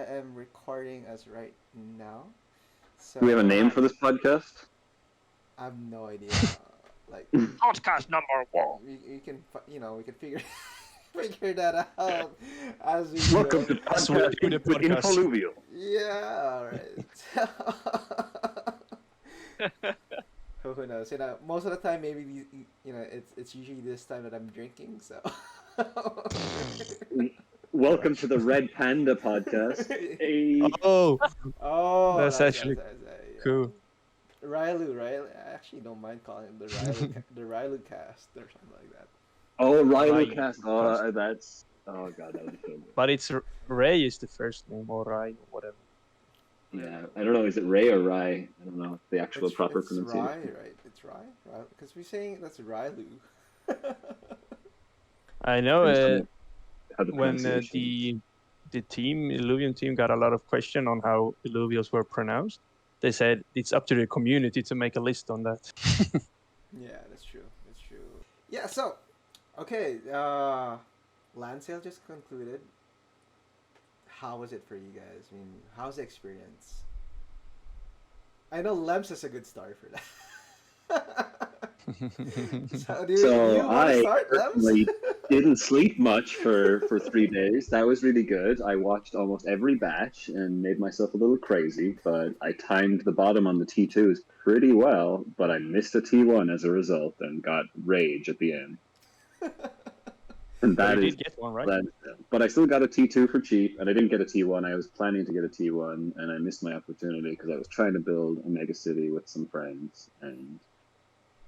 I am recording as right now. Do we have a So name for this podcast? I have no idea. Like Podcast number one. we can we can figure figure that out as we Welcome go. to Podcast to the with podcast. Infoluvial. Yeah, all right. Who knows? Most of the time, maybe it's usually this time that I'm drinking. So. Welcome to the Red Panda podcast. Hey. Oh, Oh, That's actually yeah. cool. Railu. I actually don't mind calling it the Railucast or something like that. Oh, Railucast. Oh, that's. Oh god, that was so good. but it's Ray is the first name, or Rai, or whatever. Yeah, I don't know. Is it Ray or Rye? I don't know the actual proper It's pronunciation. Rai, right? It's Rai, because we're saying that's Railu. I know. I just don't know how the When pronunciation the Illuvium team got a lot of question on how Illuvials were pronounced, they said it's up to the community to make a list on that. Yeah, that's true. That's true. Yeah. So, okay. Land sale just concluded. How was it for you guys? I mean, how's the experience? I know Lems is a good start for that. So, do you want to I start, Lems? personally didn't sleep much for 3 days. That was really good. I watched almost every batch and made myself a little crazy, but I timed the bottom on the T2s pretty well, but I missed a T1 as a result and got rage at the end. And But that you is did get one, right? But I still got a T2 for cheap, and I didn't get a T1. I was planning to get a T1, and I missed my opportunity because I was trying to build a mega city with some friends, and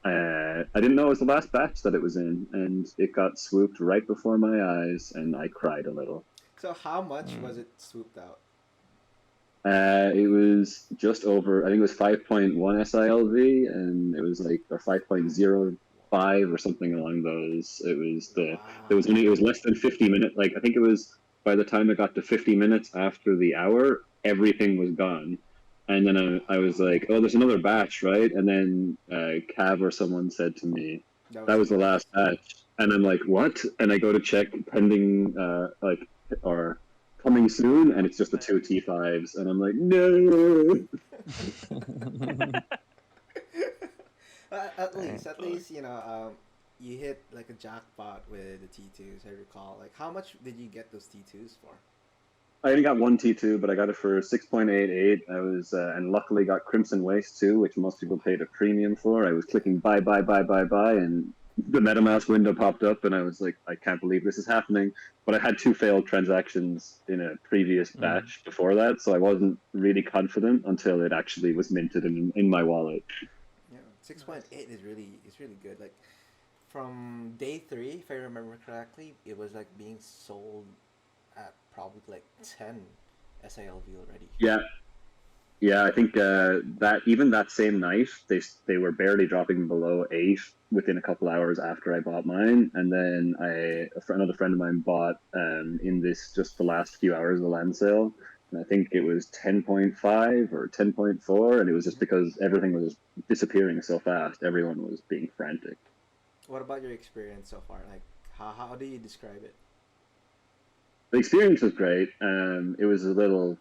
I didn't know it was the last batch that it was in, and it got swooped right before my eyes, and I cried a little. So, how much was it swooped out? It was just over, I think it was 5.1 SILV, and it was like, or 5.05 or something along those. It was it was less than 50 minutes. Like, I think it was, by the time it got to 50 minutes after the hour, everything was gone. And then I was like, oh, there's another batch, right? And then Cav or someone said to me, that was the last batch. And I'm like, what? And I go to check pending, or coming soon, and it's just the 2 T5s. And I'm like, no! At least, you hit like a jackpot with the T2s, I recall. Like, how much did you get those T2s for? I only got one T2, but I got it for 6.88. I was, and luckily got Crimson Waste too, which most people paid a premium for. I was clicking buy, and the MetaMask window popped up, and I was like, I can't believe this is happening. But I had 2 failed transactions in a previous batch before that, so I wasn't really confident until it actually was minted in my wallet. Yeah, 6.8 is really good. Like, from day 3, if I remember correctly, it was like being sold at probably like 10 SILV already. Yeah, I think that even that same night, they were barely dropping below 8 within a couple hours after I bought mine, and then another friend of mine bought in this just the last few hours of the land sale, and I think it was 10.5 or 10.4, and it was just because everything was disappearing so fast, everyone was being frantic. What about your experience so far? Like, how do you describe it? The experience was great. It was a little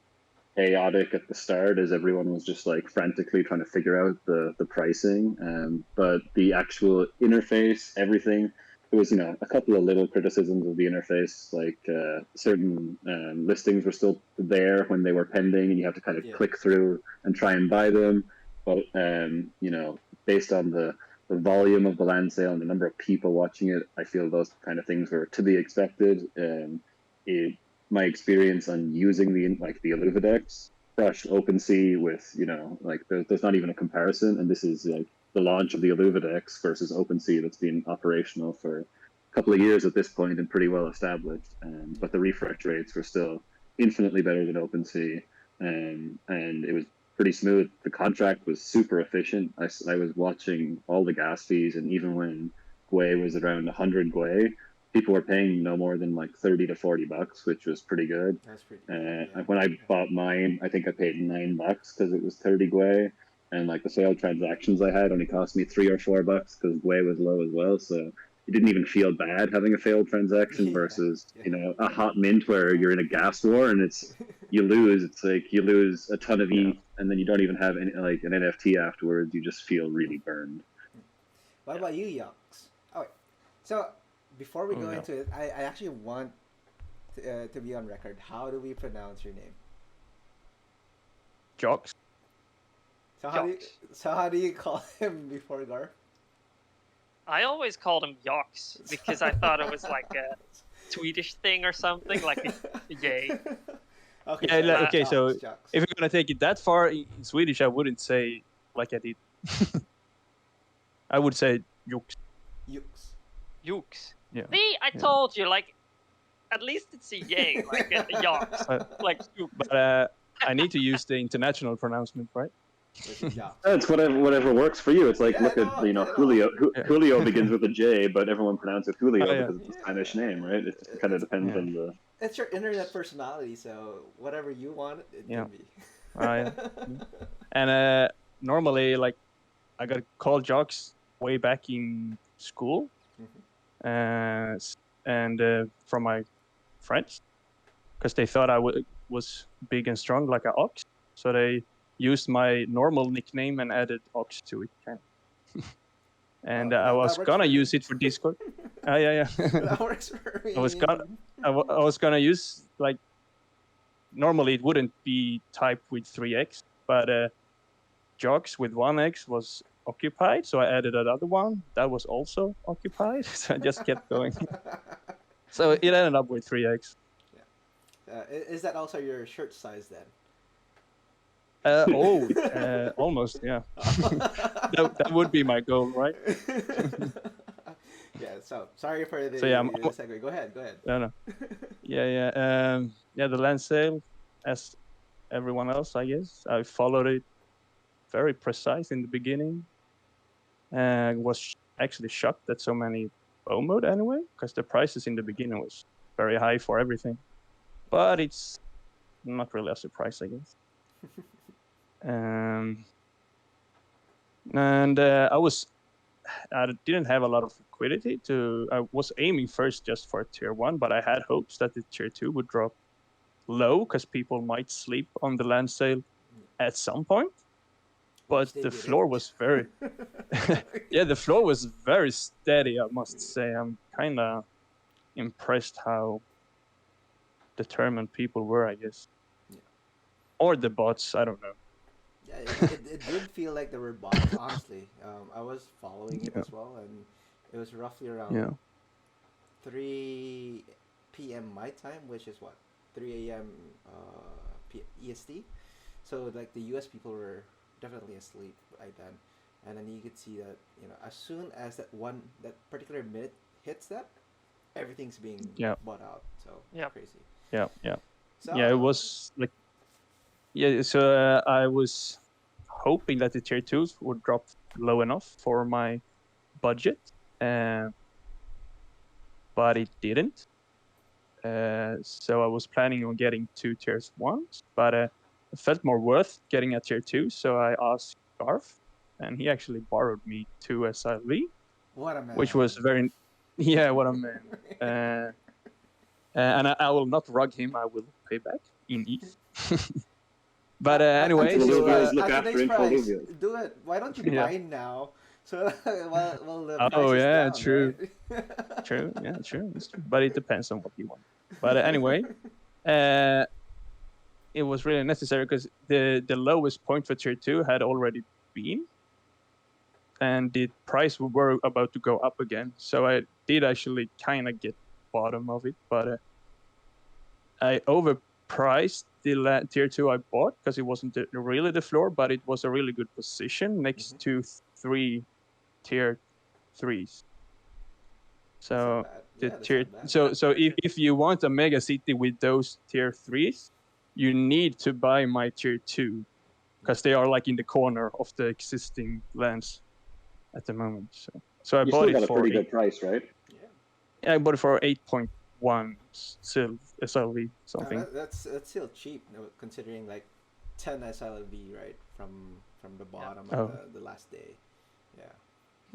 chaotic at the start as everyone was just like frantically trying to figure out the pricing. But the actual interface, everything, it was, a couple of little criticisms of the interface, like certain listings were still there when they were pending and you have to kind of click through and try and buy them. But, based on the volume of the land sale and the number of people watching it, I feel those kind of things were to be expected. My experience on using the Illuvidex crushed OpenSea with, there's not even a comparison, and this is like the launch of the Illuvidex versus OpenSea that's been operational for a couple of years at this point and pretty well established. But the refresh rates were still infinitely better than OpenSea, and it was pretty smooth. The contract was super efficient. I was watching all the gas fees, and even when Gwei was around 100 Gwei, people were paying no more than like $30 to $40, which was pretty good. That's pretty good. And when I bought mine, I think I paid $9 because it was 30 Gwei, and like the failed transactions I had only cost me $3 or $4 because Gwei was low as well. So it didn't even feel bad having a failed transaction versus a hot mint where you're in a gas war and it's you lose. It's like you lose a ton of Yeah. ETH, and then you don't even have any, like an NFT afterwards. You just feel really burned. What about you, Yox? Oh, wait. So before we Oh, go no. into it, I actually want to be on record. How do we pronounce your name? Jocks. Yox. So how do you call him before Garf? I always called him Yox because I thought it was like a Swedish thing or something, like a yay. Okay, Yeah, like- okay, so Jocks. If you're gonna take it that far in Swedish, I wouldn't say like I did. I would say Jux. Yux. Yux. Yeah. See, I told you, like, at least it's a yay, like a Yox. Like, Yux. But I need to use the international pronouncement, right? Jocks. It's whatever works for you. It's like Yeah, look no, at no. Julio. Yeah. Julio begins with a J, but everyone pronounces Julio Oh, yeah. because it's a Spanish name, right? It just kind of depends Yeah. on the. It's your internet personality, so whatever you want, it Yeah. can be. Yeah. And normally, like, I got called Jocks way back in school, and from my friends, because they thought I was big and strong like an ox, so they used my normal nickname and added ox to it, kind of. And I that was works gonna for me. use it for Discord. Yeah. That works for me. I was gonna use, like, normally it wouldn't be typed with 3x, but Jocks with 1x was occupied, so I added another one that was also occupied. So I just kept going. So it ended up with 3x. Is that also your shirt size then? Almost, yeah. That would be my goal, right? Yeah. So sorry for the, So, yeah, the segue. Go ahead. No. Yeah. The land sale, as everyone else, I guess. I followed it very precise in the beginning, and was actually shocked that so many FOMO'd anyway, because the prices in the beginning was very high for everything. But it's not really a surprise, I guess. And I didn't have a lot of liquidity I was aiming first just for tier 1, but I had hopes that the tier 2 would drop low because people might sleep on the land sale at some point. But Which they the didn't. floor was very the floor was very steady, I must say. I'm kind of impressed how determined people were, I guess. Yeah. Or the bots, I don't know. Yeah, it did feel like there were bots, honestly. I was following it Yeah. as well, and it was roughly around 3 p.m. my time, which is what, 3 a.m. EST. So like the US people were definitely asleep by then, and then you could see that, you know, as soon as that particular minute hits that, everything's being bought out. So crazy. Yeah. So, Yeah, it was like so I was hoping that the tier 2s would drop low enough for my budget, but it didn't. So I was planning on getting 2 tiers 1s, but it felt more worth getting a tier 2, so I asked Garf, and he actually borrowed me 2 SIV, what a man. which was very what a man. And I will not rug him. I will pay back in ETH. But anyway, At so, today's look price, after Infoluvial. Do it. Why don't you Yeah. buy now? So while the price Oh, is yeah, down, true. right? True, it's true. But it depends on what you want. But anyway, it was really necessary because the lowest point for tier 2 had already been, and the price were about to go up again. So I did actually kind of get bottom of it, but I overpriced the tier 2 I bought because it wasn't really the floor, but it was a really good position next to 3 tier 3s. So if you want a mega city with those tier 3s, you need to buy my tier 2 because they are like in the corner of the existing lands at the moment. So I You bought still got it a for pretty good price, right? I bought it for 8.1 SLV something. That's still cheap, you know, considering like 10 SLV, right, from the bottom of the last day.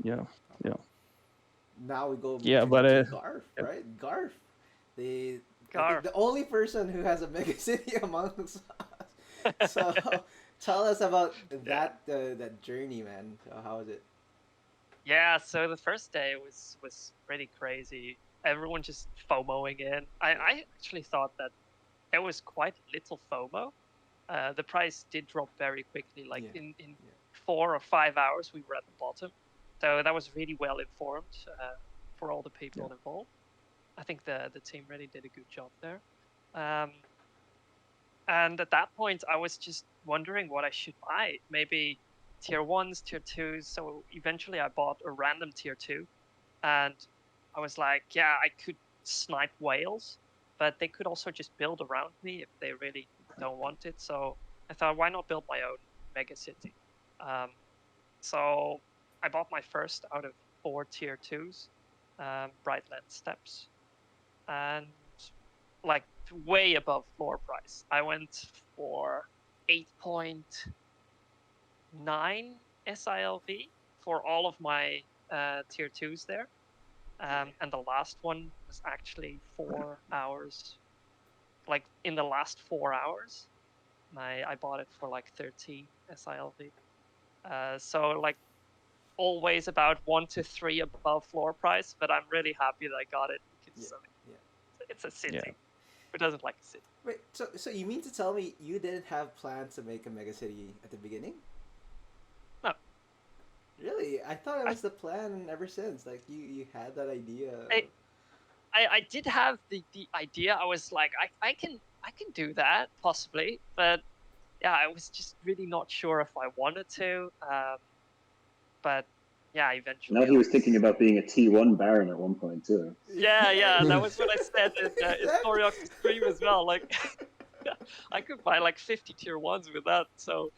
Yeah. Now we go but to Garf, right? Garf. Garf. The only person who has a mega city amongst us. So tell us about that journey, man. So how was it? Yeah, so the first day was pretty crazy. Everyone just FOMOing in. I actually thought that there was quite little FOMO. The price did drop very quickly. Like Yeah. in 4 or 5 hours, we were at the bottom. So that was really well informed for all the people involved. I think the team really did a good job there. And at that point, I was just wondering what I should buy. Maybe tier 1s, tier 2s. So eventually I bought a random tier 2. And I was like, yeah, I could snipe whales, but they could also just build around me if they really don't want it. So I thought, why not build my own mega city? So I bought my first out of 4 tier 2s, Brightland Steps. And like way above floor price. I went for 8.9 SILV for all of my tier 2s there. And the last one was actually 4 hours. Like in the last 4 hours, I bought it for like 13 SILV. So like always about 1 to 3 above floor price, but I'm really happy that I got it because it's a city. Yeah. Who doesn't like a city? Wait, so you mean to tell me you didn't have plans to make a mega city at the beginning? No. Really? I thought it was the plan ever since. Like you had that idea. I did have the idea. I was like, I can do that possibly, but yeah, I was just really not sure if I wanted to. But yeah, eventually. Now he was thinking about being a T1 Baron at one point too. Yeah, that was what I said in Storyok's stream as well. Like, I could buy like 50 tier 1s with that, so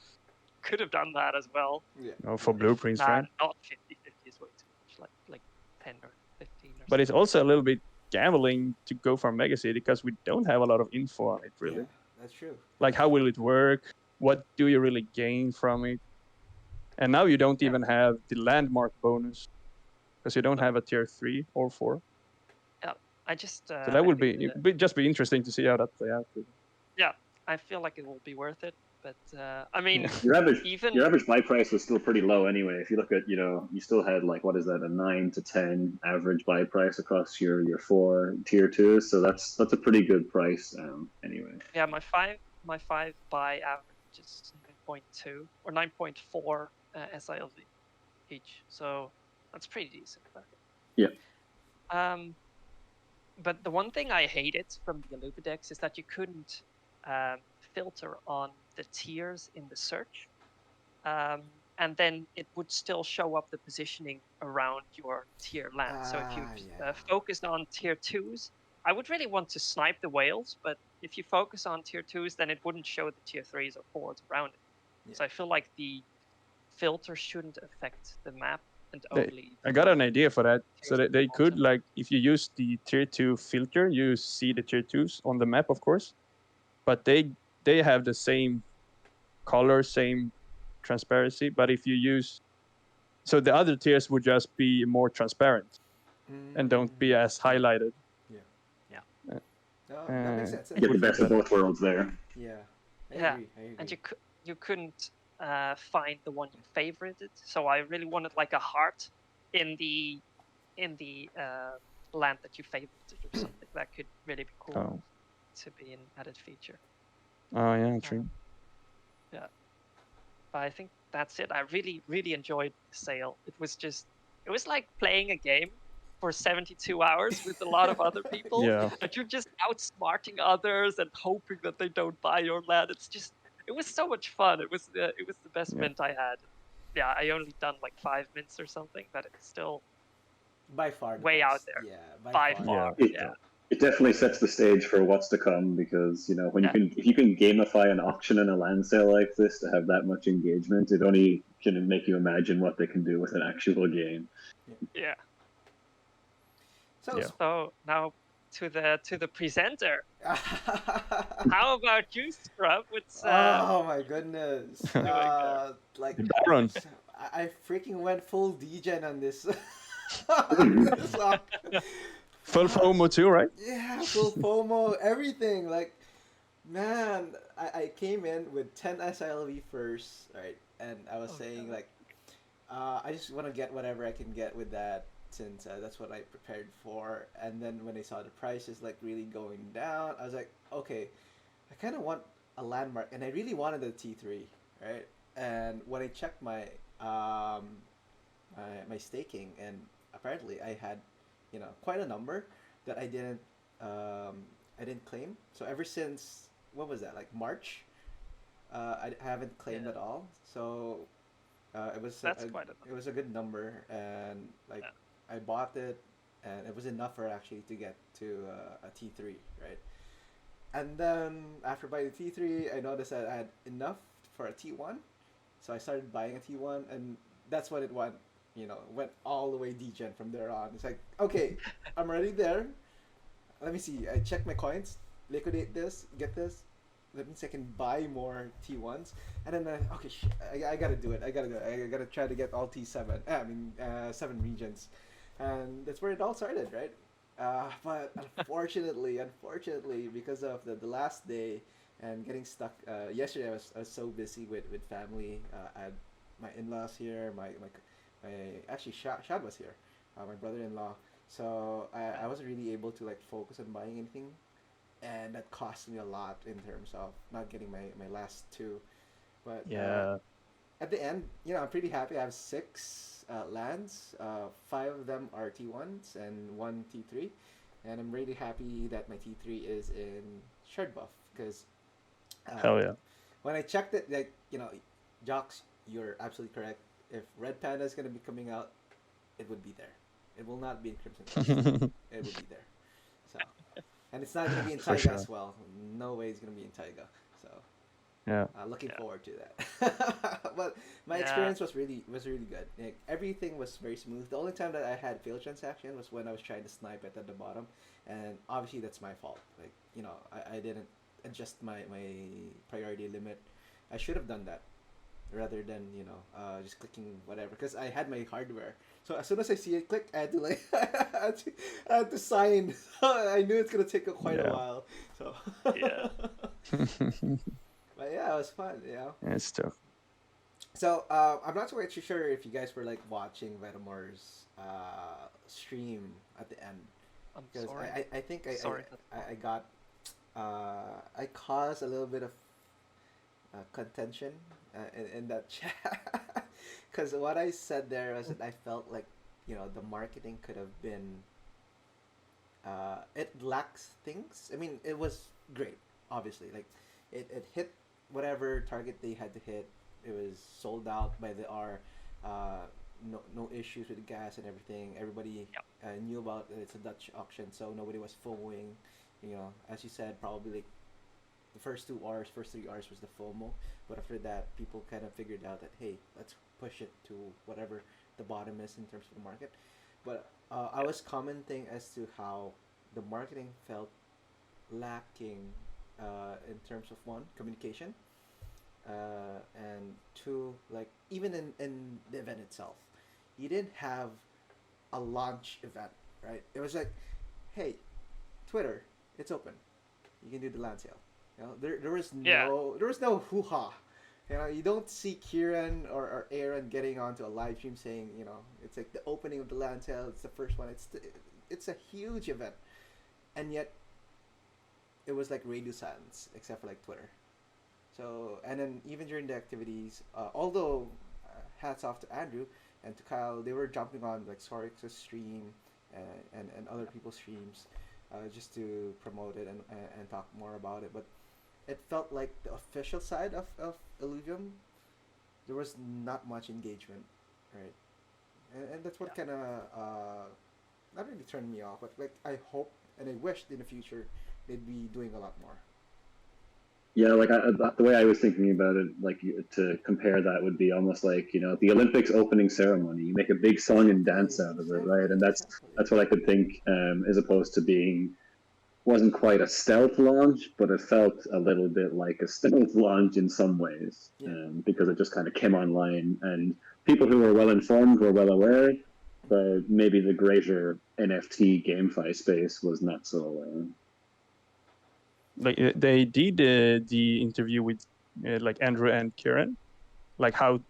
could have done that as well. Yeah. Oh, for blueprints, right? Not 50. 50 is way too much. Like 10 or 15 or But it's also a little bit gambling to go for Mega City because we don't have a lot of info on it, really. Yeah, that's true. Like, how will it work? What do you really gain from it? And now you don't even have the landmark bonus because you don't have a tier 3 or 4. Yeah, I just. So that would just be interesting to see how that play out. Yeah, I feel like it will be worth it. But I mean, Your average even buy price was still pretty low anyway. If you look at, you still had like, what is that, a 9 to 10 average buy price across your 4 tier 2s. So that's a pretty good price anyway. Yeah, my five buy average is 9.2 or 9.4 SILV each. So that's pretty decent. Yeah. But the one thing I hated from the Illuvidex is that you couldn't filter on the tiers in the search. And then it would still show up the positioning around your tier land. So if you focused on tier 2s, I would really want to snipe the whales, but if you focus on tier 2s, then it wouldn't show the tier 3s or 4s around it. Yeah. So I feel like the filter shouldn't affect the map and only... I got an idea for that. So that they could, like, if you use the tier 2 filter, you see the tier 2s on the map, of course. But they have the same color, same transparency. But if you use... So the other tiers would just be more transparent and don't be as highlighted. Oh, that makes sense. You get the best of both worlds there. Yeah. I agree. And you couldn't find the one you favorited. So I really wanted like a heart in the land that you favorited or something. That could really be cool to be an added feature. Oh yeah, true. Yeah. But I think that's it. I really, really enjoyed the sale. It was like playing a game for 72 hours with a lot of other people. Yeah. And you're just outsmarting others and hoping that they don't buy your land. It was so much fun. It was the best mint I had. Yeah, I only done like 5 mints or something, but it's still by far way out there. Yeah, by far. Yeah. It definitely sets the stage for what's to come because when if you can gamify an auction and a land sale like this to have that much engagement, it only can make you imagine what they can do with an actual game. Yeah. So now to the presenter. How about you, Scrub? Oh my goodness! Like Baron. I freaking went full degen on this. Full FOMO too, right? Yeah, full FOMO, everything. Like, man, I came in with 10 SILV first, right? And I was saying, God. like, I just want to get whatever I can get with that since that's what I prepared for. And then when I saw the prices, like, really going down, I was like, okay, I kind of want a landmark. And I really wanted the T3, right? And when I checked my staking, and apparently I had, quite a number that I didn't claim. So ever since, what was that, like March, I haven't claimed Yeah. at all. So it was That's quite a it was a good number, and like Yeah. I bought it, and it was enough for actually to get to a T3, right? And then after buying the T3, I noticed that I had enough for a T1, so I started buying a T1, and that's what it went. Went all the way degen from there on. It's like, okay, I'm already there. Let me see. I check my coins, liquidate this, get this. That means I can buy more T1s, and then okay, I gotta do it. I gotta do it. I gotta try to get all T7. I mean, 7 regions, and that's where it all started, right? But unfortunately, because of the last day and getting stuck. Yesterday I was so busy with family. I had my in-laws here. My actually Shad was here, my brother-in-law. So I wasn't really able to like focus on buying anything, and that cost me a lot in terms of not getting my last two. But Yeah. at the end, I'm pretty happy. I have 6 lands. 5 of them are T1s and 1 T3, and I'm really happy that my T3 is in Shard Buff because Hell yeah. when I checked it, like Jocks, you're absolutely correct. If Red Panda is gonna be coming out, it would be there. It will not be in Crimson Quest. It will be there. So, and it's not gonna be in For Taiga sure. as well. No way it's gonna be in Taiga. So, Yeah. looking Yeah. forward to that. But my Yeah. experience was really good. Like, everything was very smooth. The only time that I had failed transaction was when I was trying to snipe it at the bottom, and obviously that's my fault. Like, I didn't adjust my priority limit. I should have done that rather than just clicking whatever, because I had my hardware. So as soon as I see it click, I had to like I had to sign. I knew it's gonna take quite a Yeah. while. So Yeah. but yeah, it was fun. It's tough. So I'm not quite sure if you guys were like watching Vetamore's stream at the end, I'm because sorry. I think Sorry. I got I caused a little bit of contention in that chat, because what I said there was that I felt like the marketing could have been it lacks things. I mean, it was great, obviously. Like, it hit whatever target they had to hit. It was sold out by the hour. No issues with the gas and everything. Everybody knew about it. It's a Dutch auction, so nobody was FOMOing. As you said, probably like the first 2 hours, first 3 hours was the FOMO. But after that, people kind of figured out that, hey, let's push it to whatever the bottom is in terms of the market. But I was commenting as to how the marketing felt lacking in terms of, one, communication, and two, like, even in the event itself, you didn't have a launch event, right? It was like, hey, Twitter, it's open. You can do the land sale. There was no hoo-ha. You don't see Kieran or Aaron getting onto a live stream saying, it's like the opening of the land sale. It's the first one. It's a huge event, and yet it was like radio silence, except for like Twitter. So, and then even during the activities, although hats off to Andrew and to Kyle, they were jumping on like Sorix's stream and other people's streams just to promote it and talk more about it. But it felt like the official side of Illuvium, there was not much engagement, right? And that's what kind of not really turned me off, but like I hope and I wished in the future they'd be doing a lot more. Yeah, like the way I was thinking about it, like to compare that would be almost like the Olympics opening ceremony. You make a big song and dance out of it, right? And that's what I could think, as opposed to being wasn't quite a stealth launch, but it felt a little bit like a stealth launch in some ways, because it just kind of came online, and people who were well informed were well aware. but maybe the greater NFT GameFi space was not so. Like they did the interview with like Andrew and Kieran, like how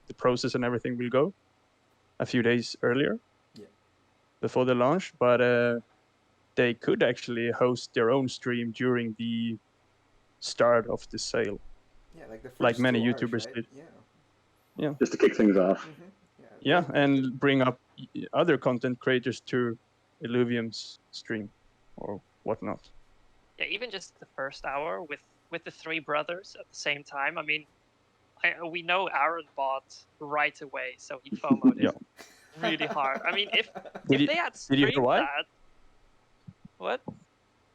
the process and everything will go, a few days earlier, before the launch. But they could actually host their own stream during the start of the sale. Yeah, like the first Like many 2 hours, YouTubers right? did. Yeah. Yeah. Just to kick things off. Yeah, and bring up other content creators to Illuvium's stream or whatnot. Yeah, even just the first hour with the three brothers at the same time. I mean, we know Aaron bought right away, so he FOMO'd it really hard. I mean, if they had did you hear streamed why? that, what?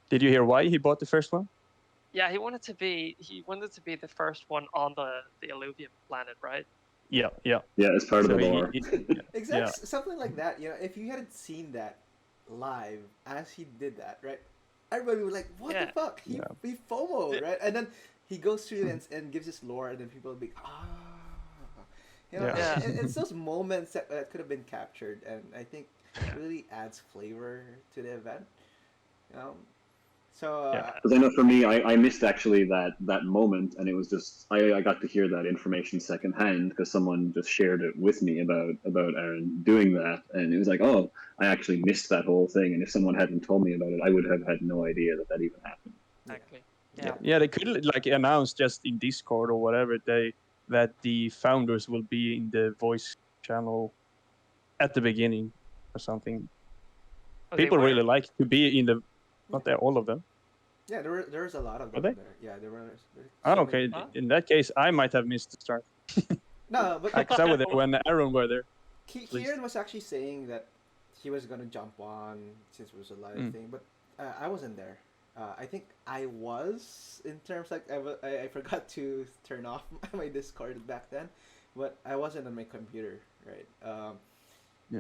Did you hear why he bought the first one? Yeah, he wanted to be the first one on the Illuvium planet, right? Yeah. Yeah, it's part of the lore. Exactly, something like that. You know, if you hadn't seen that live as he did that, right? Everybody was like, "What the fuck?" He FOMO'd, right? And then he goes through and gives his lore, and then people will be, you know, it's those moments that could have been captured, and I think it really adds flavor to the event. You know, so because I know for me, I missed actually that moment, and it was just I got to hear that information secondhand because someone just shared it with me about Aaron doing that, and it was like, oh, I actually missed that whole thing, and if someone hadn't told me about it, I would have had no idea that even happened. Exactly. Yeah, they could like announce just in Discord or whatever that the founders will be in the voice channel at the beginning or something. People really like to be in the, not there, all of them. Yeah, there was a lot of them there. Yeah, there were. Okay. In that case, I might have missed the start. No, but because I was there when Aaron were there. Kieran was actually saying that he was gonna jump on since it was a live thing, but I wasn't there. I think I was in terms like I forgot to turn off my Discord back then, but I wasn't on my computer, right?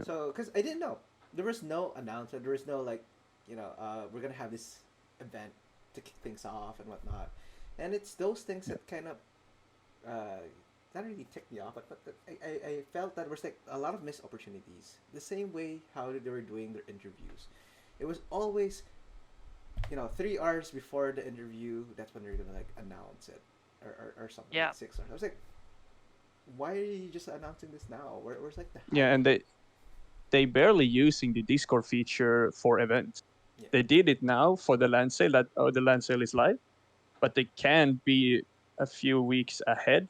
So because I didn't know, there was no announcement, there was no like, you know, we're gonna have this event to kick things off and whatnot, and it's those things that kind of not really ticked me off, but I felt that there was like a lot of missed opportunities. The same way how they were doing their interviews, it was always, you know, 3 hours before the interview, that's when they're gonna like announce it, or something. Like 6 hours. I was like, why are you just announcing this now? Where's like the hype? Yeah, and they barely using the Discord feature for events. Yeah. They did it now for the land sale, that the land sale is live, but they can be a few weeks ahead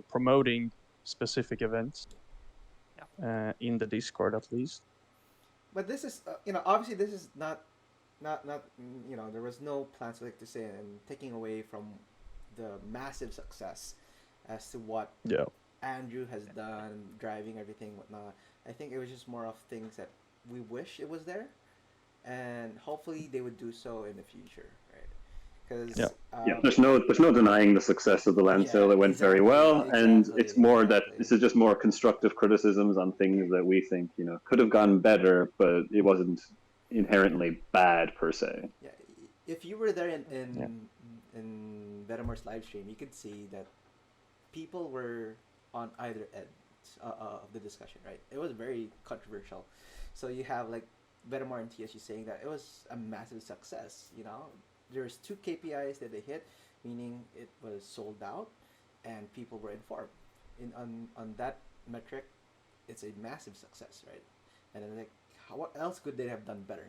promoting specific events in the Discord at least. But this is, you know, obviously this is not, you know, there was no plans like to say and taking away from the massive success as to what Andrew has done, driving everything, whatnot. I think it was just more of things that we wish it was there, and hopefully they would do so in the future, right? Because there's no denying the success of the land sale. It went very well, and it's more that this is just more constructive criticisms on things that we think, you know, could have gone better, but it wasn't inherently bad per se. Yeah, if you were there in Vetamore's live stream, you could see that people were on either end of the discussion, right? It was very controversial. So you have like Vetamore and TSG saying that it was a massive success. You know, there's 2 KPIs that they hit, meaning it was sold out and people were informed. On that metric, it's a massive success, right? And then like, what else could they have done better?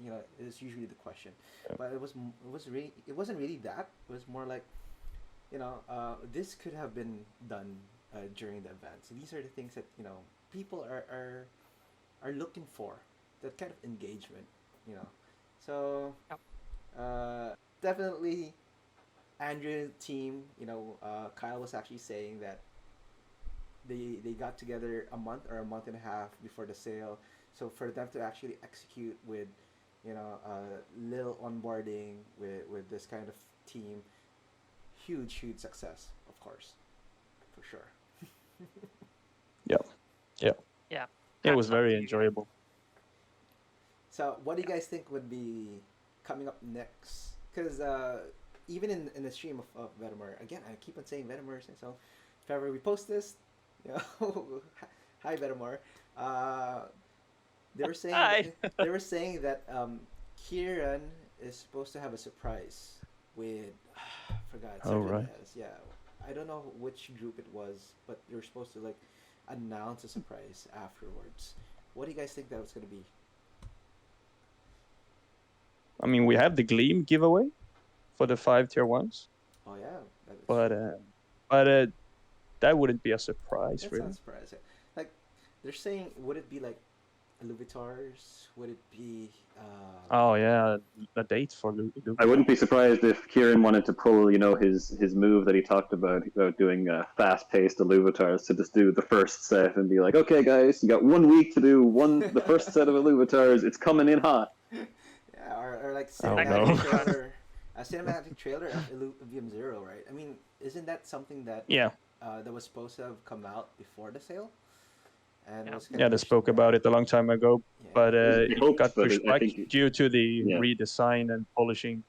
You know, it's usually the question. But it wasn't really that. It was more like, you know, this could have been done during the event. So these are the things that, you know, people are looking for, that kind of engagement, you know. So definitely Andrew's team, you know, Kyle was actually saying that they got together a month or a month and a half before the sale. So for them to actually execute with, you know, little onboarding with this kind of team, huge success, of course, for sure. Yeah. It was very enjoyable. So what do you guys think would be coming up next? Because even in the stream of Vetamore, again, I keep on saying Vetamore, so if ever we post this, you know, hi Vetamore. They were saying Hi. they were saying that Kieran is supposed to have a surprise with I forgot it Oh, started with right. S. Yeah, I don't know which group it was, but they were supposed to like announce a surprise afterwards. What do you guys think that was gonna be? I mean, we have the Gleam giveaway for the 5 tier 1s, Oh yeah, that is but true. that wouldn't be a surprise, That's not a really. surprise. Like they're saying, would it be like Illuvitars? Would it be? Oh yeah, a date for I wouldn't be surprised if Kieran wanted to pull, his move that he talked about doing fast-paced Illuvitars to just do the first set and be like, okay, guys, you got 1 week to do the first set of Illuvitars. It's coming in hot. Yeah, or like Oh, That cinematic could no. be fun. trailer, a cinematic trailer of Illuvium Zero, right? I mean, isn't that something that Yeah, that was supposed to have come out before the sale, and Yeah. was kind yeah, of they pushed spoke back? about it a long time ago, Yeah, but I it hoped, got but pushed I back think, due to the yeah. redesign and polishing.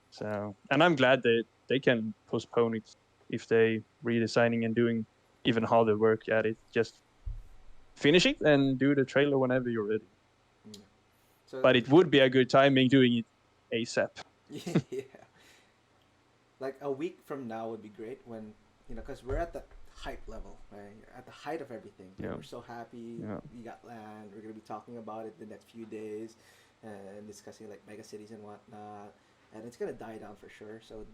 So, and I'm glad that they can postpone it if they redesigning and doing even harder work at it. Just finish it and do the trailer whenever you're ready. yeah. So But it would be a good timing doing it ASAP. yeah, like a week from now would be great when because we're at the hype level, right? At the height of everything. Like, Yeah. we're so happy. Yeah. We got land. We're gonna be talking about it the next few days and discussing like mega cities and whatnot. And it's gonna die down for sure. So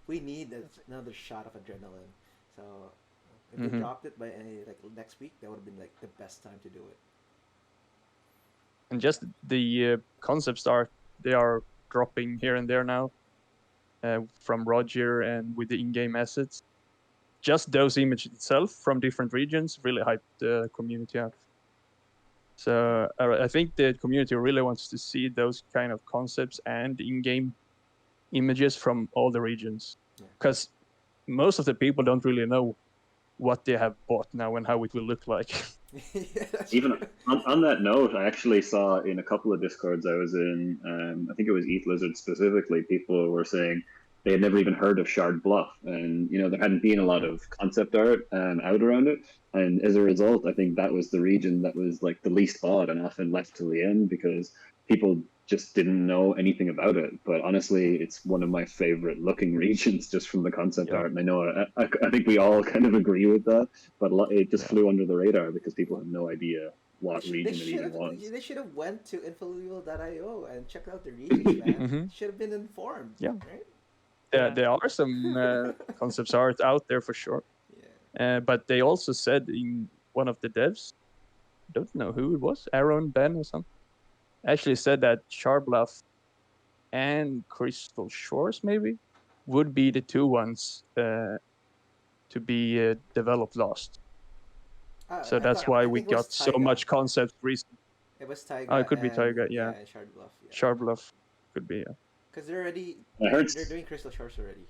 we need another shot of adrenaline. So if they Mhm. dropped it by like next week, that would have been like the best time to do it. And just the concepts art they are dropping here and there now from Roger and with the in-game assets. Just those images itself from different regions really hyped the community up. So I think the community really wants to see those kind of concepts and in-game images from all the regions, Yeah. because most of the people don't really know what they have bought now and how it will look like. Yeah, that's Even true. on that note, I actually saw in a couple of Discords I was in, I think it was Eat Lizard specifically, people were saying they had never even heard of Shard Bluff, and there hadn't been a lot of concept art out around it, and as a result, I think that was the region that was like the least bought and often left till the end because people just didn't know anything about it. But honestly, it's one of my favorite looking regions just from the concept Yeah. art, and I know I think we all kind of agree with that. But it just Yeah. flew under the radar because people have no idea what They region it should even have. was. They should have went to Infoluvial.io and checked out the regions, man. Mhm. Should have been informed. Yeah. Right. There, Yeah. there are some concepts art out there for sure. Yeah. But they also said in one of the devs, don't know who it was, Aaron, Ben, or something, actually said that Charbluff and Crystal Shores maybe would be the two ones to be developed last. So that's why I we think it was got so Taiga. much concept recently. It was Oh, it Taiga could be and Taiga, yeah. and Shard Bluff. Yeah. Charbluff could be, yeah. Because they're already I heard they're doing Crystal Shores already,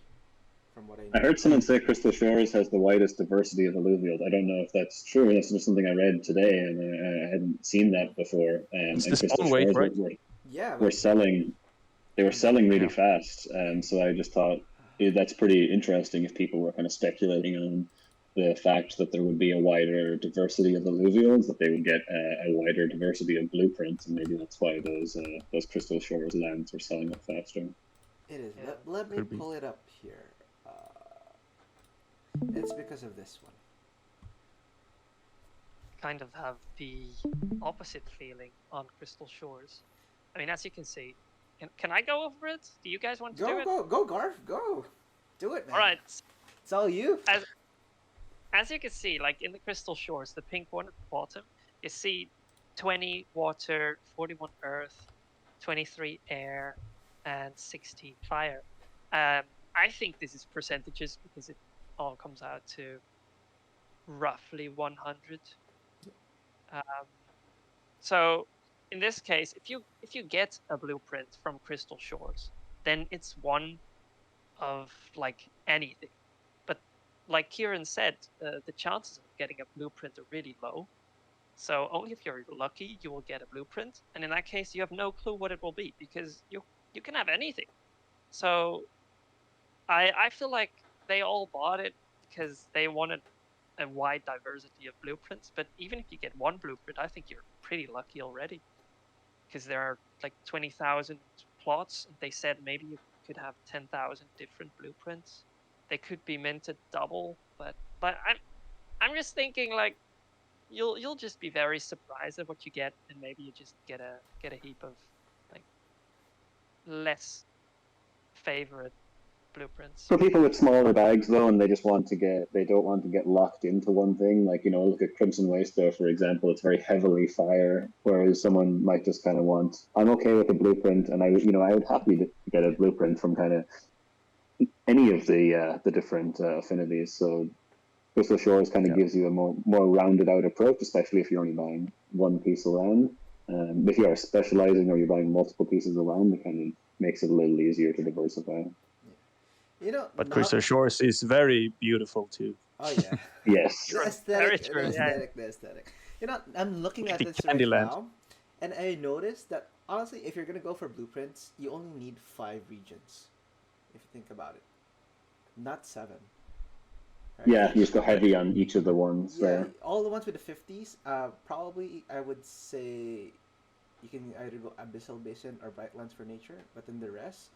from what I I know. heard someone say Crystal Shores has the widest diversity of alluvials. I don't know if that's true. That's just something I read today, and I hadn't seen that before. It's the And Crystal spawn weight, Shores right? Yeah, were but selling. They were selling really Yeah. fast, and so I just thought that's pretty interesting. If people were kind of speculating on the fact that there would be a wider diversity of alluvials, that they would get a wider diversity of blueprints, and maybe that's why those Crystal Shores lands were selling up faster. it is. Yeah. Let me Could be. pull it up here. It's because of this one. Kind of have the opposite feeling on Crystal Shores. I mean, as you can see, can I go over it? Do you guys want to do Go, it? go, go, Garf, go. Do it, man. All right. It's all you. As you can see, like in the Crystal Shores, the pink one at the bottom, you see 20 water, 41 earth, 23 air, and 16 fire. I think this is percentages because it all comes out to roughly 100. So in this case, if you get a blueprint from Crystal Shores, then it's one of like anything. But like Kieran said, the chances of getting a blueprint are really low. So only if you're lucky you will get a blueprint, and in that case you have no clue what it will be because you can have anything. So I feel like they all bought it because they wanted a wide diversity of blueprints. But even if you get one blueprint, I think you're pretty lucky already, because there are like 20,000 plots. They said maybe you could have 10,000 different blueprints. They could be minted double, but I'm just thinking like you'll just be very surprised at what you get, and maybe you just get a heap of like less favorite blueprints. For people with smaller bags though, and they don't want to get locked into one thing. Like, look at Crimson Waster, for example. It's very heavily fire, whereas someone might just kind of I'm okay with the blueprint, and I would happily to get a blueprint from kind of any of the different affinities. So Crystal Shores kind of gives you a more rounded out approach, especially if you're only buying one piece of land. If you are specializing or you're buying multiple pieces of land, it kind of makes it a little easier to diversify. But Crystal Shores is very beautiful too. Oh yeah. Yes. The aesthetic. I'm looking at this right now, and I noticed that honestly, if you're gonna go for blueprints, you only need 5 regions. If you think about it, not 7. Right? Yeah, you just go heavy on each of the ones. Yeah, all the ones with the 50s. Probably I would say you can either go Abyssal Basin or Brightlands for nature, but then the rest,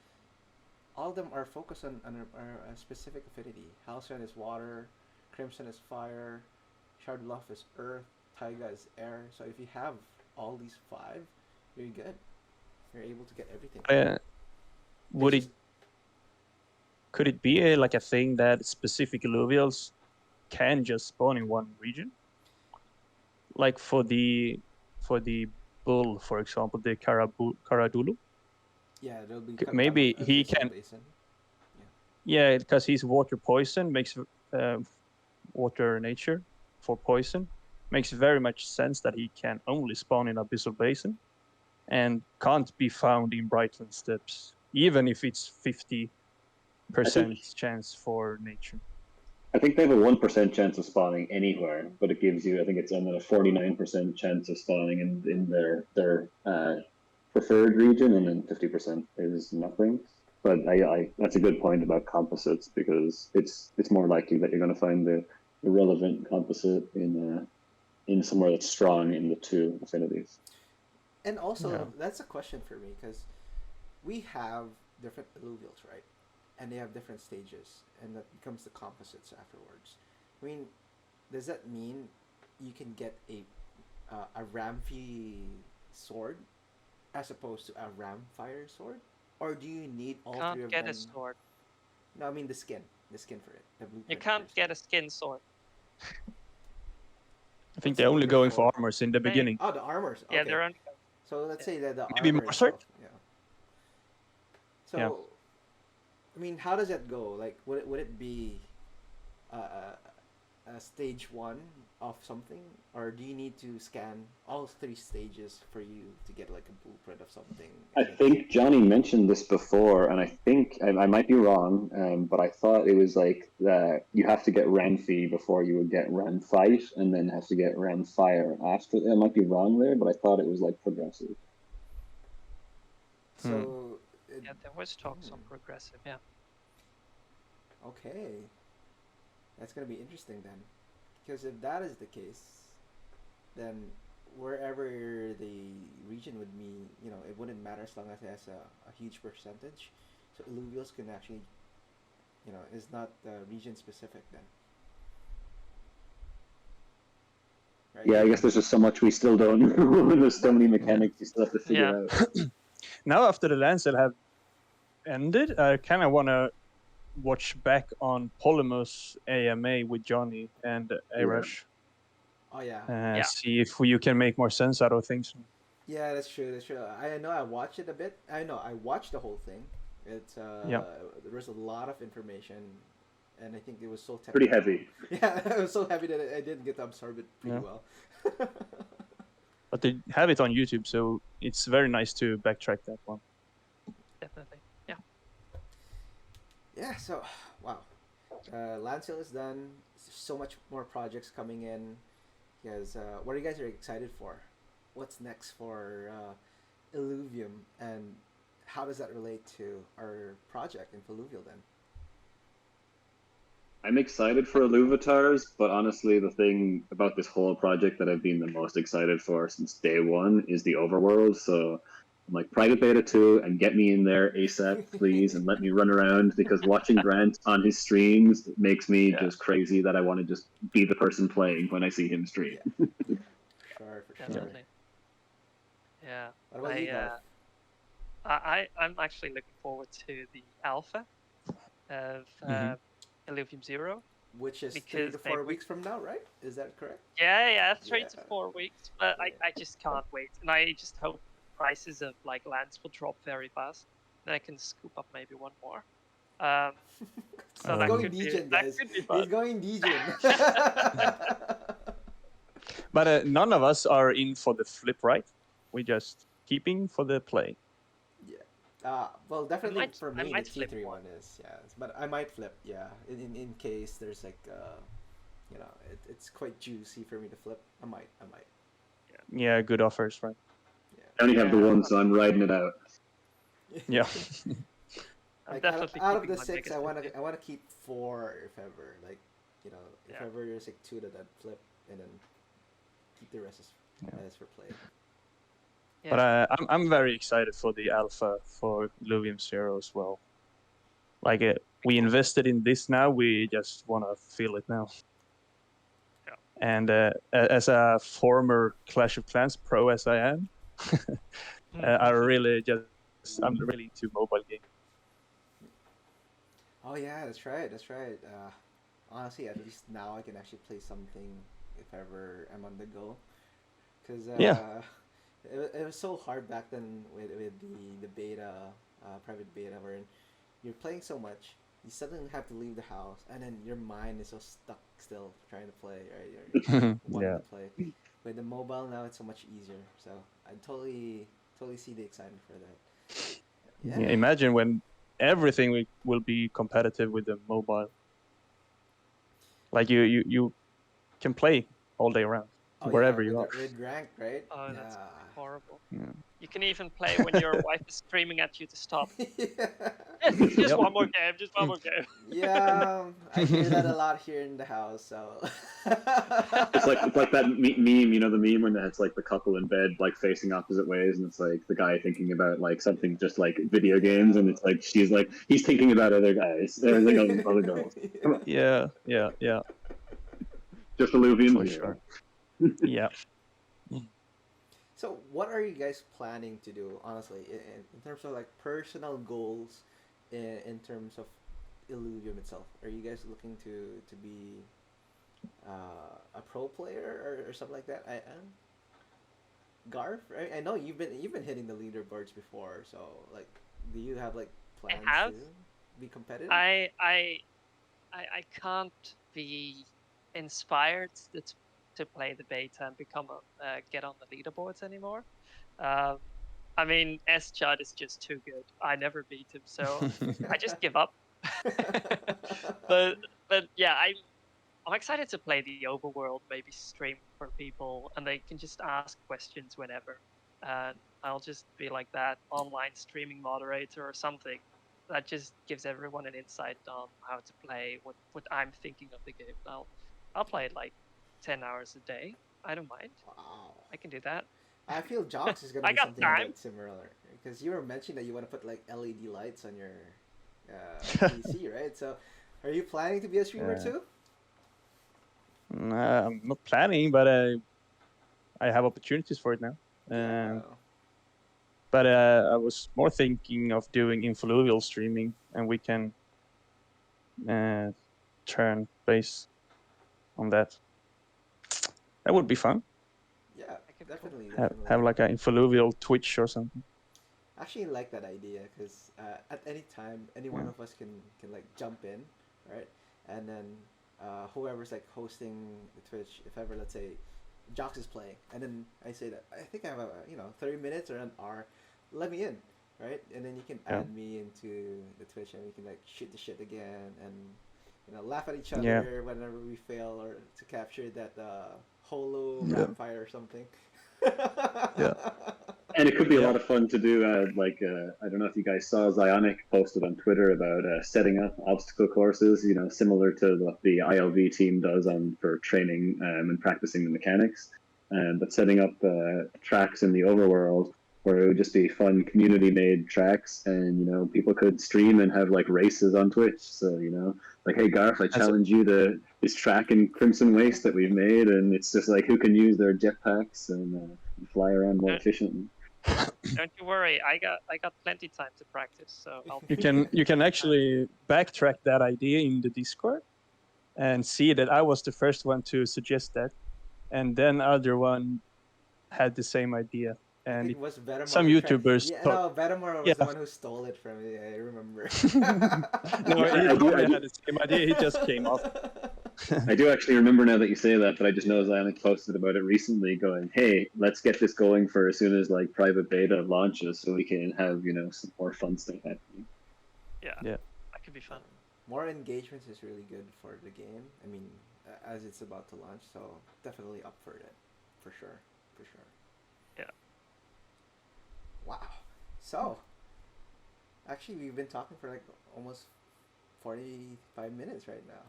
all of them are focused on a specific affinity. Halcyon is water, Crimson is fire, Shard Bluff is earth, Taiga is air. So if you have all these 5, you're good. You're able to get everything. Could it be like a thing that specific alluvials can just spawn in one region? Like for the bull, for example, the Karadulu. Yeah, there'll be maybe he can. Basin. Yeah, because he's water poison, makes water nature for poison, makes very much sense that he can only spawn in Abyssal Basin, and can't be found in Brightland Steppes, even if it's 50% chance for nature. I think they have a 1% chance of spawning anywhere, but it gives you, I think it's a 49% chance of spawning in their preferred region, and then 50% is nothing. But that's a good point about composites, because it's more likely that you're going to find the relevant composite in somewhere that's strong in the 2 affinities. And also, that's a question for me, because we have different alluvials, right? And they have different stages, and that becomes the composites afterwards. I mean, does that mean you can get a Ramfy sword as opposed to a Ramfire sword? Or do you need all 3 of them? You can't get a sword. No, I mean the skin for it. You can't get a skin sword. I think they're only going for armors in the beginning. Oh, the armors. Okay. Yeah, they're only. So let's say that the maybe armor Morsart? Yeah. So, I mean, how does that go? Like, would it be a stage 1 of something, or do you need to scan all 3 stages for you to get like a blueprint of something? I think Johnny mentioned this before, and I think I might be wrong, but I thought it was like that you have to get Ramfy before you would get Ramfight, and then have to get Ramfire after. I might be wrong there, but I thought it was like progressive. So. Yeah, there was talks on progressive. Yeah. Okay. That's gonna be interesting then, because if that is the case, then wherever the region would be, it wouldn't matter as long as it has a huge percentage. So alluvials can actually, is not region specific then. Right? Yeah, I guess there's just so much we still don't know. There's so many mechanics you still have to figure out. Now after the land sale have ended, I kind of want to watch back on Polymus AMA with Johnny and Arash. Oh yeah. See if you can make more sense out of things. Yeah, that's true. I know I watched it a bit. I watched the whole thing. It's there was a lot of information, and I think it was so technical. Pretty heavy. Yeah, it was so heavy that I didn't get to absorb it pretty well. But they have it on YouTube, so it's very nice to backtrack that one. Definitely, yeah. Yeah, so, wow. Land sale is done. There's so much more projects coming in. Because, what are you guys excited for? What's next for Illuvium, and how does that relate to our project Infoluvial then? I'm excited for Illuvatars, but honestly, the thing about this whole project that I've been the most excited for since day one is the overworld. So I'm like, private beta 2 and get me in there ASAP, please, and let me run around because watching Grant on his streams makes me Yeah. just crazy that I want to just be the person playing when I see him stream. Yeah. Sure, for sure. Definitely. Yeah. What about you, Garf? I'm actually looking forward to the alpha of Illuvium Zero. Which is 3 because to they 4 would- weeks from now, right? Is that correct? Yeah, 3 to Yeah. 4 weeks. But Yeah. I just can't wait. And I just hope prices of like lands will drop very fast. Then I can scoop up maybe one more. So He's that going could be Degen, that guys. could be He's fun. going Degen. But none of us are in for the flip, right? We just keeping for the play. Well, definitely for I me, the might flip T3 one. one is, yeah. But I might flip, yeah. In case there's like, you know, it's quite juicy for me to flip. I might. Yeah, good offers, right? I only have the Yeah. one, so I'm riding it out. Yeah. I'm Like definitely out of keeping the my 6, biggest I want fifty. to keep 4 if ever. Like, you know, if Yeah. ever there's like 2 that I'd flip, and then keep the rest as for play. Yeah. But I'm very excited for the alpha for Illuvium Zero as well. Like we invested in this now, we just want to feel it now. Yeah. And as a former Clash of Clans pro as I am, I'm really into mobile games. Oh yeah, that's right. Honestly, at least now I can actually play something if ever I'm on the go. Because it was so hard back then with the beta, private beta, wherein you're playing so much, you suddenly have to leave the house, and then your mind is so stuck still trying to play, right? You're wanting Yeah. to play. With the mobile now, it's so much easier. So I totally see the excitement for that. Yeah, imagine when everything will be competitive with the mobile. Like you can play all day around, wherever you are. With rank, right? Oh, that's horrible. Yeah. You can even play when your wife is screaming at you to stop. Yeah. Just Yep. one more game, just one more game. Yeah, I hear that a lot here in the house. So It's like that meme, you know, the meme when it's like the couple in bed, like facing opposite ways, and it's like the guy thinking about like something just like video games, and it's like she's like he's thinking about other guys, like other girls. Come on, Yeah. just Illuvium For Zero. sure. Yeah. So, what are you guys planning to do, honestly, in terms of like personal goals, in terms of Illuvium itself? Are you guys looking to be a pro player or something like that? Garf, right? I know you've been hitting the leaderboards before, so like, do you have like plans have. to be competitive? I can't be inspired to play the beta and get on the leaderboards anymore. I mean, S-Chud is just too good. I never beat him, so I just give up. but yeah, I'm excited to play the overworld, maybe stream for people, and they can just ask questions whenever. And I'll just be like that online streaming moderator or something. That just gives everyone an insight on how to play, what I'm thinking of the game. I'll play it like 10 hours a day. I don't mind. Wow. I can do that. I feel Jocks is gonna I be got something time. like similar, because you were mentioning that you want to put like LED lights on your PC, right? So, are you planning to be a streamer too? I'm not planning, but I have opportunities for it now. But I was more thinking of doing Infoluvial streaming, and we can turn base on that. That would be fun. Yeah, definitely. Have like an Infoluvial Twitch or something. I actually like that idea, because at any time, any one of us can like jump in, right? And then whoever's like hosting the Twitch, if ever, let's say Jocks is playing, and then I say that I think I have 30 minutes or an hour, let me in, right? And then you can add me into the Twitch, and we can like shoot the shit again, and laugh at each other whenever we fail or to capture that holo vampire or something. And it could be a Yeah. lot of fun to do. I don't know if you guys saw Zionic posted on Twitter about setting up obstacle courses. Similar to what the ILV team does for training and practicing the mechanics. But setting up tracks in the overworld where it would just be fun community-made tracks, and people could stream and have like races on Twitch. So like, hey Garf, I challenge you to this track in Crimson Waste that we've made, and it's just like who can use their jetpacks and fly around more efficiently. Don't you worry, I got plenty time to practice, so I'll. You can actually backtrack that idea in the Discord and see that I was the first one to suggest that, and then other one had the same idea, I and think it was Vetamar some who tried- YouTubers Yeah, thought- no, Vetamar was Yeah. the one who stole it from me. I remember. no, he I do- probably had the same idea. He just came off. I do actually remember now that you say that, but I just know Zionic posted about it recently, going, "Hey, let's get this going for as soon as like private beta launches, so we can have some more fun stuff happening." Yeah. Yeah. That could be fun. More engagements is really good for the game. I mean, as it's about to launch, so definitely up for it, for sure. Yeah. Wow. So, actually, we've been talking for like almost 45 minutes right now.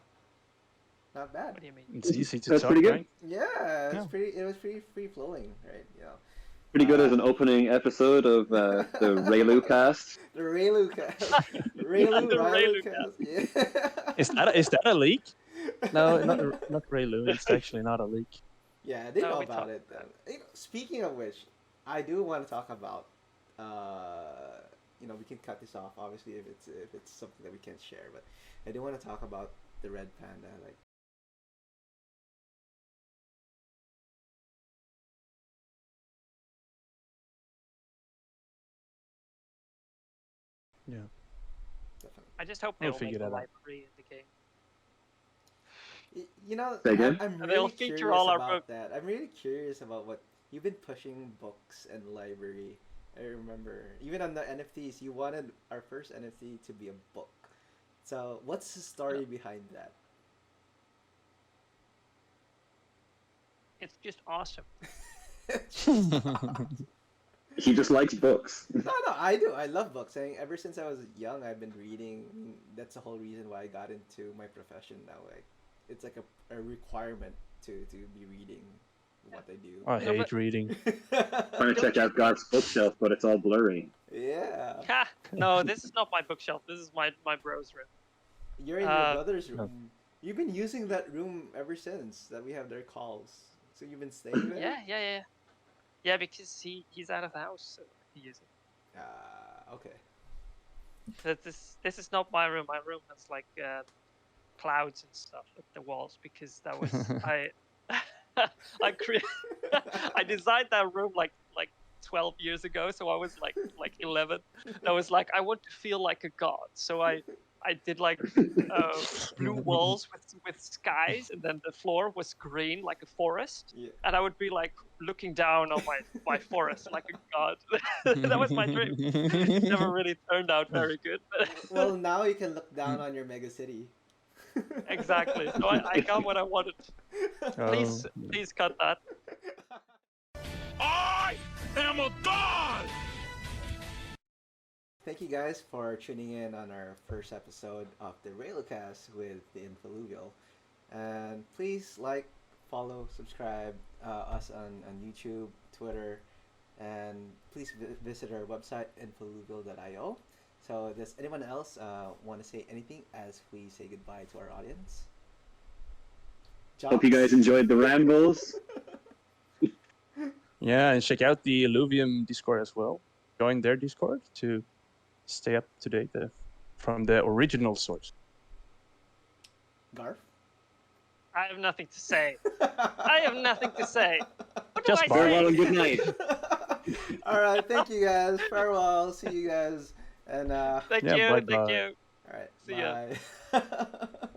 Not bad. What do you mean? It's easy to That's talk, pretty good. right? Yeah, Yeah. It was pretty free flowing, right? Pretty good as an opening episode of the Railucast. The Railucast. The Railucast. Yeah. Is that a leak? No, not Railu. It's actually not a leak. Yeah, they No, know we about talked it then. Speaking of which, I do want to talk about. We can cut this off obviously if it's something that we can't share, but I do want to talk about the red panda. Like, Yeah. definitely. I just hope We'll they'll figure make a that out. library in the game. Say again? I'm And they'll really feature curious all our about books. that. I'm really curious about what you've been pushing books and library. I remember even on the NFTs, you wanted our first NFT to be a book. So what's the story behind that? It's just awesome. He just likes books. No, I do. I love books. Ever since I was young, I've been reading. I mean, that's the whole reason why I got into my profession now. Like, it's like a requirement to be reading what I do. I No, hate but- reading. Trying to check out Garf's bookshelf, but it's all blurry. Yeah. Ha! No, this is not my bookshelf. This is my bros room. You're in your brother's no. room. You've been using that room ever since that we have their calls. So you've been staying there? Yeah. Yeah, because he's out of the house, so he uses it. Okay. But this is not my room. My room has like clouds and stuff at the walls because that was I designed that room like 12 years ago, so I was like 11. I was like, I want to feel like a god, so I did like blue walls with skies, and then the floor was green like a forest, Yeah. and I would be like looking down on my forest like a god. That was my dream. It never really turned out very good. Well, now you can look down on your mega city. Exactly. So I got what I wanted. Please cut that. I am a god! Thank you guys for tuning in on our first episode of the Railucast with the Infoluvial. And please like, follow, subscribe us on YouTube, Twitter, and please visit our website, infoluvial.io. So does anyone else want to say anything as we say goodbye to our audience? Hope you guys enjoyed the rambles. Yeah, and check out the Illuvium Discord as well. Join their Discord to stay up to date from the original source. Garf? I have nothing to say. I have nothing to say. What do Just I bye. say? Farewell and good night. Alright, thank you guys. Farewell. See you guys. And Thank Yeah, you. bye-bye. Thank you. alright. See ya. Bye.